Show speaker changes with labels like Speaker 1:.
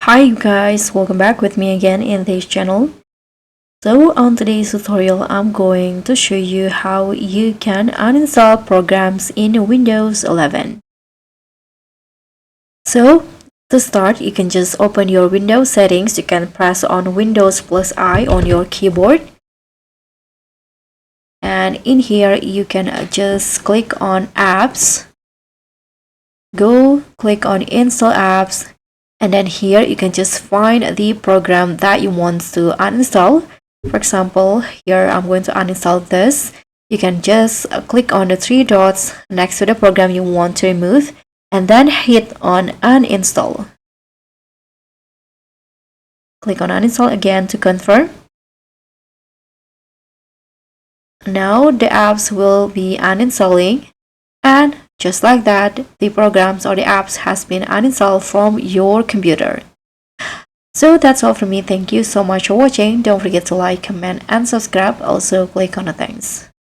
Speaker 1: Hi you guys, welcome back with me again in this channel. So on today's tutorial, I'm going to show you how you can uninstall programs in Windows 11. So to start, you can just open your Windows settings. You can press on Windows plus I on your keyboard. And in here, you can just click on apps. Go click on install apps. And then here you can just find the program that you want to uninstall. For example, here I'm going to uninstall this. You can just click on the three dots next to the program you want to remove and then hit on uninstall. Click on uninstall again to confirm. Now the apps will be uninstalling, and just like that, the programs or the apps has been uninstalled from your computer. So that's all from me. Thank you so much for watching. Don't forget to like, comment, and subscribe. Also click on the thanks.